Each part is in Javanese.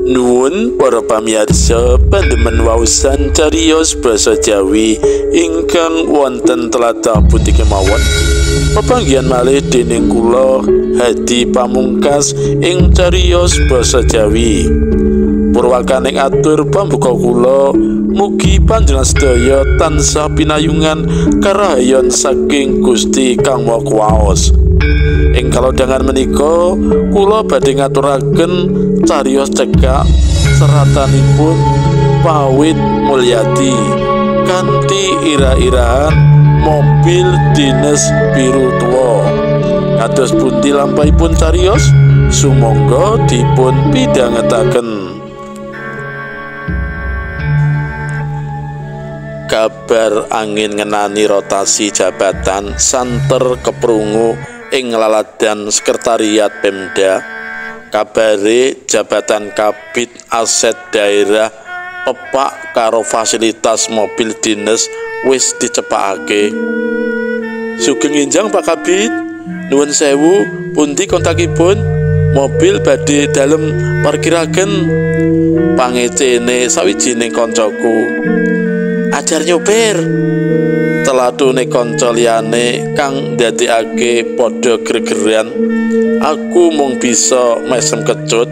Nuwun para pamirsa pandemen waosan cariyos basa Jawi ingkang wonten tlatah pundi kemawon. Pepanggihan malih dening kula Hadi Pamungkas ing cariyos basa Jawi. Purwakaning atur pambuka kula mugi panjenengan sedaya tansah pinayungan karahayon saking Gusti Kang Maha Kuwaos. Ing kalodhangan menika kula badhe ngaturaken cariyos cekak seratanipun Pawit Mulyadi kanthi ira-irahan mobil dinas biru tua. Kados pundi lampahipun cariyos sumangga dipun pidhangetaken. Kabar angin ngenani rotasi jabatan santer keprungu ing laladan sekretariat Pemda. Kabare jabatan kabid aset daerah pepak karo fasilitas mobil dinas wis dicepakake. Sugeng enjang Pak Kabid, nuwun sewu, pundi kontakipun? Mobil badhe dalem parkiraken. Pangecene sawijining koncoku. Ajar nyopir. Teladune kanca liyane kang ndadekake padha gregeran. Aku mung bisa mesem kecut.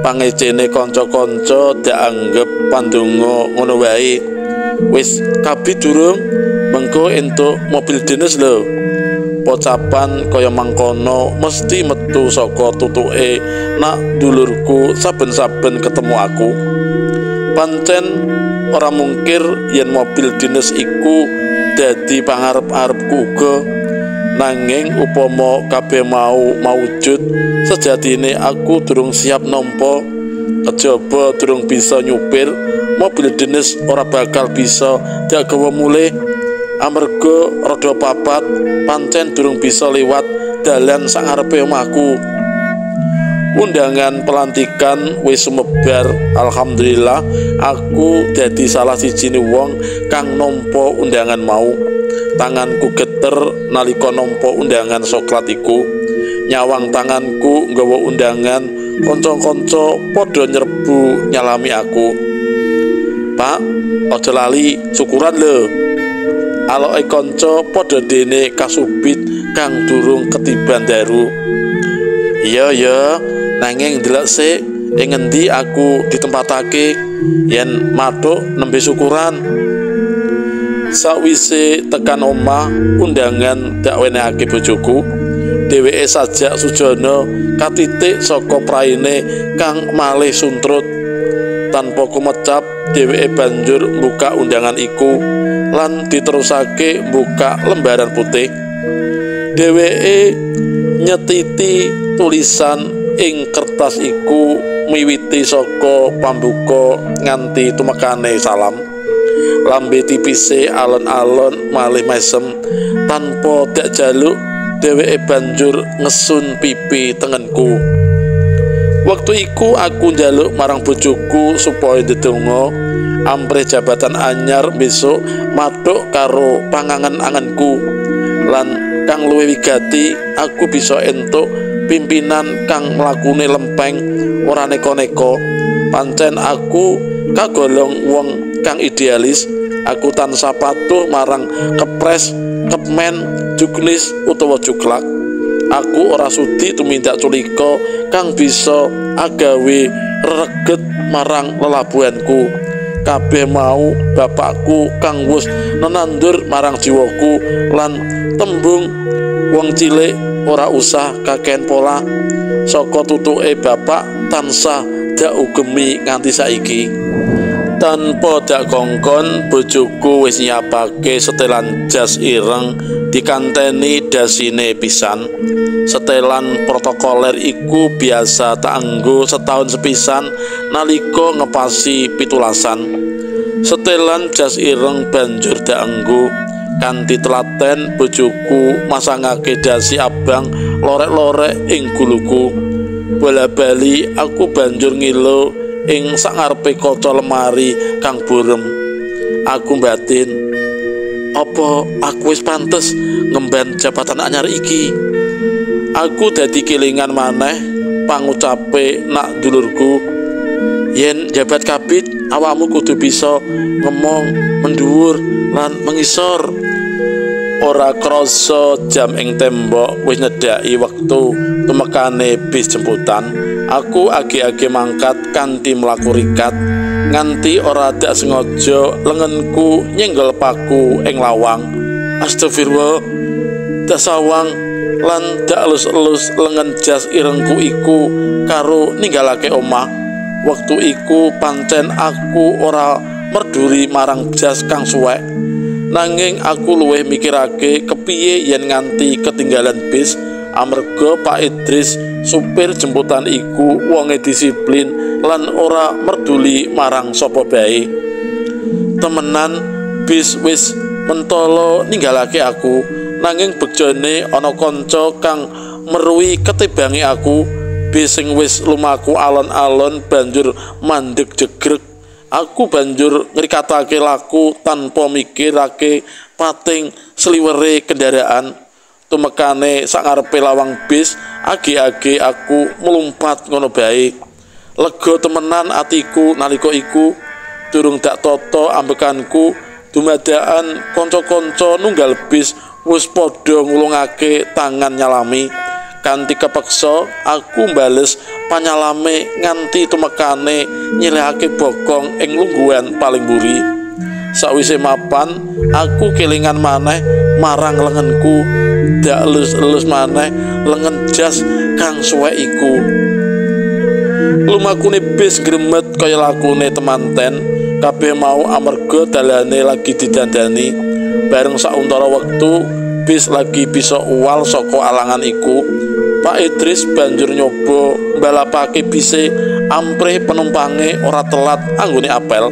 Pangecene kanca-kanca dianggep pandonga ngono wae. Wis kabid durung? Mengko entuk mobil dinas lho. Pocapan kaya mangkono mesti metu saka tutuke nak dulurku saben-saben ketemu aku. Pancen ora mungkir yen mobil dinas iku dadi pangarep-arepku uga. Nanging upama kabeh mau maujud, sejatine aku durung siap nampa. Kejaba durung bisa nyupir mobil dinas, ora bakal bisa digawa mulih amarga rada papat, pancen durung bisa liwat dalan sangarepe omahku. Undangan pelantikan wis sumebar. Alhamdulillah aku dadi salah sijine wong kang nampa undangan mau. Tanganku geter nalika nampa undangan soklat iku. Nyawang tanganku nggawa undangan, kanca-kanca padha nyerbu nyalami aku. Pak, aja lali syukuran lho. Aloke kanca padha dene kasubit kang durung ketiban daru. Iya, nanging ndelok sik ing ngendi aku ditempatake yen mathuk nembe syukuran. Sakwise tekan omah, undangan dak wenehake bojoku. Dheweke sajak sujana katitik saka praine kang malih suntrut. Tanpa kumecap, dheweke banjur mbuka undangan iku lan diterusake mbuka lembaran putih. Dheweke nyetiti tulisan ing kertas iku miwiti saka pambuka nganti tumekane salam. Lambe tipise alon-alon malih mesem. Tanpa dak jaluk, dheweke banjur ngesun pipi tengenku. Waktu iku aku njaluk marang bojoku supaya ndedonga amprih jabatan anyar besok mathuk karo pangangen-angenku. Lan kang luwih wigati, aku bisa entuk pimpinan kang mlakune lempeng ora neko-neko. Pancen aku kagolong wong kang idealis. Aku tansah patuh marang kepres, kepmen, juknis utawa juklak. Aku ora sudi tumindak culika kang bisa agawe reget marang lelabuhanku. Kabeh mau bapakku kang wus nenandur marang jiwaku lan tembung wong cilik ora usah kaken pola. Saka tutuke bapak tansah dak ugemi nganti saiki. Tanpa dak kongkon, bojoku wis nyiapake setelan jas ireng dikanteni dasine pisan. Setelan protokoler iku biasa tak anggo setahun sepisan nalika ngepasi pitulasan. Setelan jas ireng banjur dak anggo kanthi telaten. Bojoku masangake dasi abang lorek-lorek ing guluku. Bola-bali aku banjur ngilo ing sangarepe kaca lemari kang burem. Aku batin, apa aku wis pantes ngemban jabatan anyar iki? Aku dadi kelingan maneh pangucape nak dulurku. Yen jabat kabit awakmu kudu bisa ngomong mendhuwur lan mengisor. Ora krasa jam ing tembok wis nyedhaki wektu tumekane bis jemputan. Aku agi-agi mangkat kanthi mlaku rikat nganti ora dak sengaja lengenku nyenggol paku ing lawang. Astagfirullah, dak sawang lan dak elus-elus lengen jas irengku iku karo ninggalake omah. Wektu iku pancen aku ora merduri marang jas kang suwek, nanging aku luwih mikirake kepiye yen nganti ketinggalan bis. Amarga Pak Idris supir jemputan iku wonge disiplin lan ora merduli marang sapa bae. Temenan bis wis mentolo ninggalake aku, nanging bejone ana kanca kang meruhi ketibangi aku. Bis sing wis lumaku alon-alon banjur mandeg jegreg. Aku banjur ngrikatake laku tanpa mikirake pating sliwere kendaraan. Tumekane sak ngarepe lawang bis, agi-agi aku melumpat ngono bae. Lega temenan atiku nalika iku. Durung dak tata ambekanku, dumadakan kanca-kanca nunggal bis wis padha ngulungake tangan nyalami. Kanthi kepeksa aku mbales panyalame nganti tumekane nyilehake bokong ing lungguhan paling mburi. Sakwise mapan aku kelingan maneh marang lengenku, dak elus-elus maneh lengen jas kang suwek iku. Lumakune bis gremet kaya lakune temanten, kabeh mau amarga dalane lagi didandani. Bareng sauntara wektu bis lagi bisa uwal saka alangan iku, Pak Idris banjur nyoba mbalapake bise amprih penumpange ora telat anggone apel.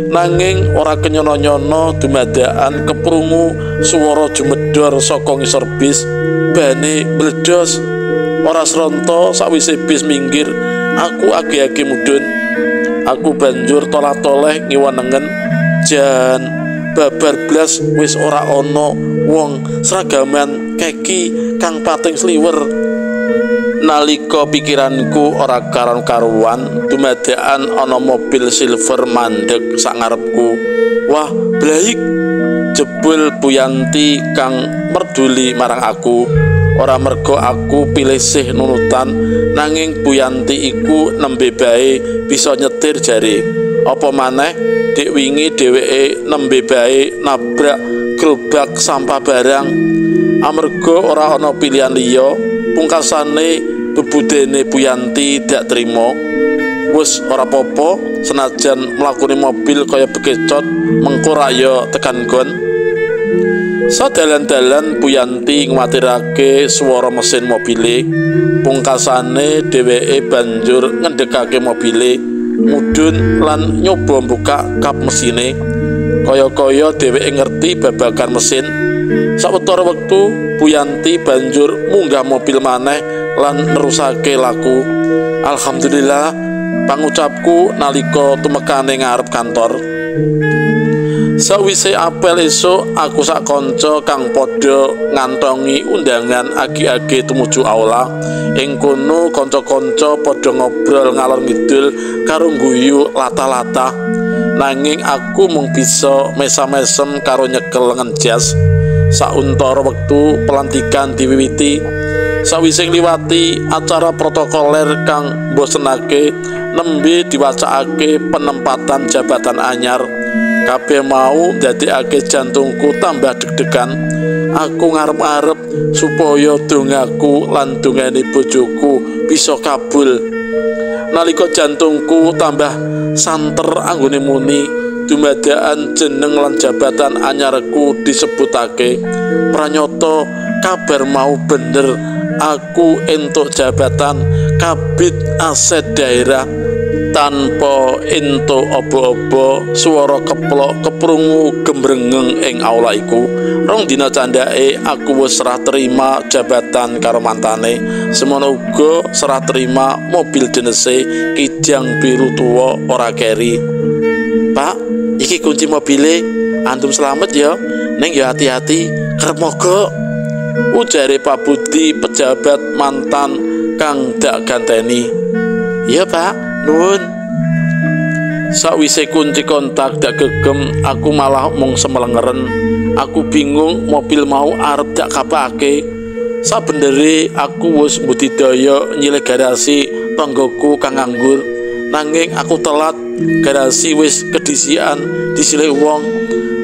Nanging ora kenyono-nyono dumadakan keprungu swara jumedhor saka ngisor bis, bane mledos. Ora sronto sakwise bis minggir, aku agi-agi mudhun. Aku banjur tolah-toleh ngiwanengen, jan babar blas wis ora ana wong seragaman keki kang pating sliwer. Nalika pikiranku ora karon-karuan, dumadakan ana mobil silver mandeg sak ngarepku. Wah, blaik, jebul Bu Yanti kang merduli marang aku. Ora merga aku pilih sih nunutan, nanging Bu Yanti iku nembe bae bisa nyetir jare. Apa maneh dik wingi dheweke nembe bae nabrak gerobak sampah barang. Amarga ora ana pilihan liya, pungkasane bebudene Bu Yanti dak trima. Wes ora apa-apa, senajan mlakune mobil kaya bekecot, mengko raya tekan gon. Sadalan-dalan Bu Yanti ngwatirake swara mesin mobile. Pungkasane dheweke banjur ngendhekake mobile, mudhun lan nyoba buka kap mesine. Kaya-kaya dheweke ngerti babagan mesin. Sawetara wektu Bu Yanti banjur munggah mobil maneh lan nerusake laku. Alhamdulillah, pangucapku nalika tumekane ngarep kantor. Sawise apel esuk, aku sak kanca kang padha ngantongi undangan agi-agi tumuju aula. Ing kono kanca-kanca padha ngobrol ngalor ngidul karo guyu lata-lata. Nanging aku mung bisa mesam-mesem karo nyekel lengen jas. Sauntara wektu pelantikan diwiwiti. Sawise ngliwati acara protokoler kang mbosenake, nembe diwacakake penempatan jabatan anyar. Kabeh mau ndadekake jantungku tambah deg-degan. Aku ngarep-arep supaya dongaku lan dongane bojoku bisa kabul. Nalika jantungku tambah santer anggone muni, dumadakan jeneng lan jabatan anyarku disebutake. Pranyata kabar mau bener, aku entuk jabatan Kabid Aset Daerah. Tanpa entuk apa-apa, swara keplok keprungu gembrengeng ing aula iku. Rong dina candhake aku wis serah terima jabatan karo mantane. Semono uga serah terima mobil jenese Kijang biru tuwa ora keri. Pak, iki kunci mobile, antum selamat ya. Neng ya hati-hati, kerep mogok, ujare Pak Budi pejabat mantan kang dak ganteni. Iya Pak, nuwun. Sakwise kunci kontak dak gegem, aku malah mung semelengeren. Aku bingung mobil mau arep dak kapake. Sabenere aku wis budidaya nyilih garasi tanggoku kang nganggur, nanging aku telat. Garasi wis kedisian disilih wong.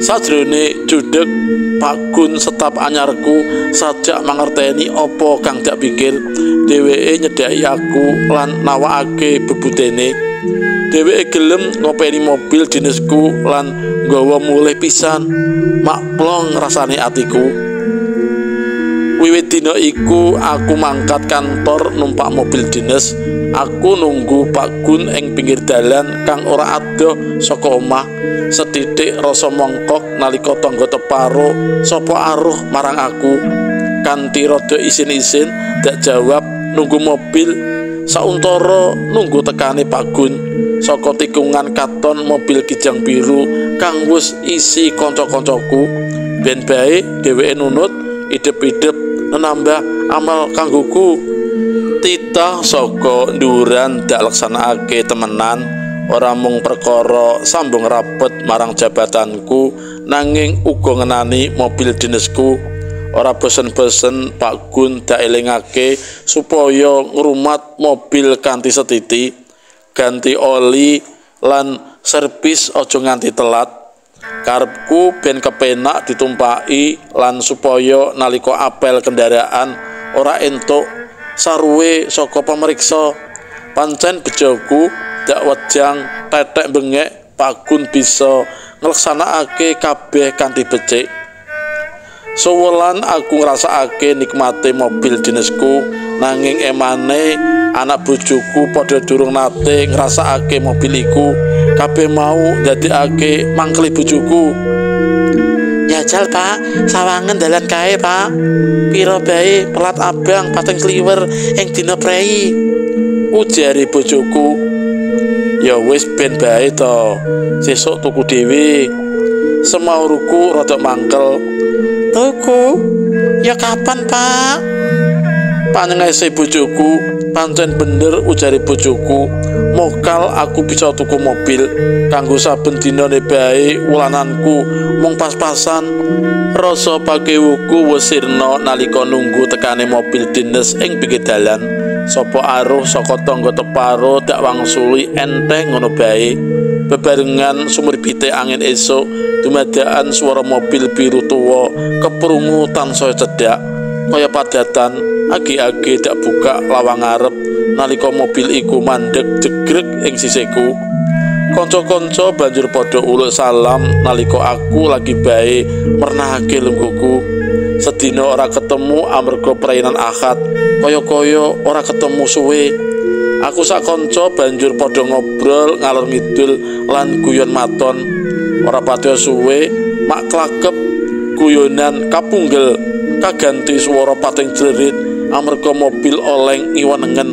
Sajrone judeg Pak Gun setap anyarku sajak mangerteni apa kang dak pikir. Dheweke nyedhaki aku lan nawakake bebudene. Dheweke gelem ngopeni mobil dinesku lan nggawa mulih pisan. Makplong rasane atiku. Wiwit dina iku aku mangkat kantor numpak mobil dinas. Aku nunggu Pak Gun ing pinggir dalan kang ora adoh saka omah. Sethithik rasa mongkok nalika tangga teparo sapa aruh marang aku. Kanthi rada isin-isin dak jawab nunggu mobil. Sauntara nunggu tekane Pak Gun saka tikungan katon mobil kijang biru kang wis isi kanca-kancaku. Ben bae dheweke nunut idep-idep nambah amal kanggoku. Titah saka nduran dak laksanakake temenan, ora mung perkara sambung rapet marang jabatanku, nanging uga ngenani mobil dinesku. Ora bosen-bosen Pak Gun dak elingake supaya ngrumat mobil kanthi setiti, ganti oli lan servis aja nganti telat. Karepku ben kepenak ditumpaki lan supaya nalika apel kendaraan ora entuk saruwe saka pameriksa. Pancen bejoku dak wejang tetek bengek, Pak Gun bisa ngleksanakake kabeh kanthi becik. Suwelan aku ngrasakake nikmate mobil dinesku, nanging emane anak bojoku padha durung nate ngrasakake mobil iku. Kabeh mau ndadekake mangkeli bojoku. Jajal Pak, sawangen dalan kae Pak. Piro bae pelat abang pateng kliwer ing dina prei, ujare bojoku. Ya wis ben bae to, sesuk tuku dhewe. Semauruku rada mangkel. Tuku? Ya kapan Pak? Panengese bojoku, pancen bener ujare bojoku. Mokal aku bisa tuku mobil kanggo saben dinane bae wulananku mung pas-pasan. Rasa pakewuku wis sirna nalika nunggu tekane mobil dinas ing pinggir dalan. Sapa aruh saka tangga teparo dak wangsuli enteng ngono bae. Bebarengan sumrbite angin esuk, dumadakan swara mobil biru tuwa keprungu tansaya cedhak kaya padatan. Agi-agi dak buka lawang ngarep nalika mobil iku mandeg jegreg ing sisiku. Kanca-kanca banjur padha uluk salam nalika aku lagi bae mernahake lungguhku. Sedina ora ketemu amarga perainan Ahad, kaya-kaya ora ketemu suwe. Aku sak kanca banjur padha ngobrol ngalor ngidul lan guyon maton. Ora patiya suwe mak klakep guyonan kapunggel kaganti swara pating jerit amarga mobil oleng ngiwenengen.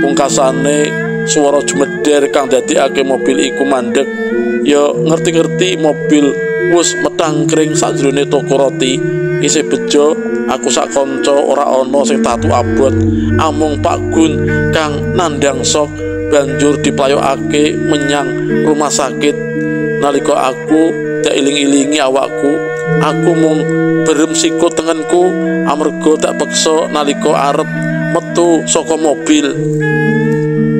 Pungkasane swara jumeder kang dadekake mobil iku mandeg. Ya ngerti-ngerti mobil wis metangkring sajrone toko roti. Isih bejo aku sak kanca ora ana sing tatu abot, amung Pak Gun kang nandang sok banjur diplayokake menyang rumah sakit. Nalika aku dak iling-ilingi awakku, aku mung berem sikut tengenku amarga tak peksa nalika arep metu saka mobil.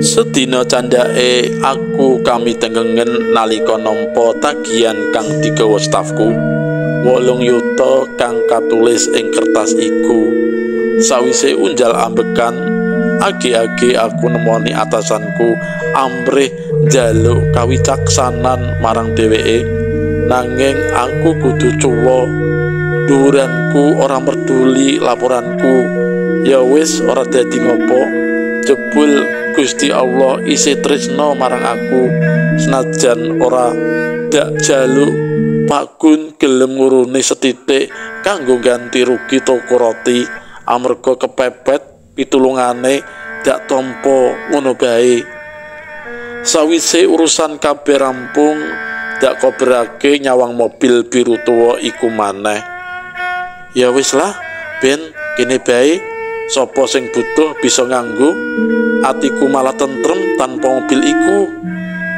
Sedina candake aku kami tenggengen nalika nampa tagihan kang digawa stafku. 8 yuta kang katulis ing kertas iku. Sawise unjal ambekan, agi-agi aku nemoni atasanku amrih njaluk kawicaksanan marang dheweke, nanging aku kudu cuwa. Dhuwuranku ora merduli laporanku. Ya wis ora dadi ngopo, jebul Gusti Allah isih tresna marang aku. Senajan ora dak jaluk, Pak Gun gelem nguruni setitik kanggo ganti rugi toko roti amarga kepepet pitulungane dak tampa ngono bae. Sawise urusan kabeh rampung, dak koberake nyawang mobil biru tuwa iku maneh. Ya wis lah, ben kene bae, sapa sing butuh bisa nganggo. Atiku malah tentrem tanpa mobil iku.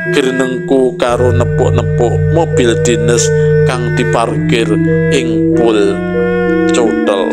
grenengku karo nepuk-nepuk mobil dinas kang diparkir ing pul Cottel.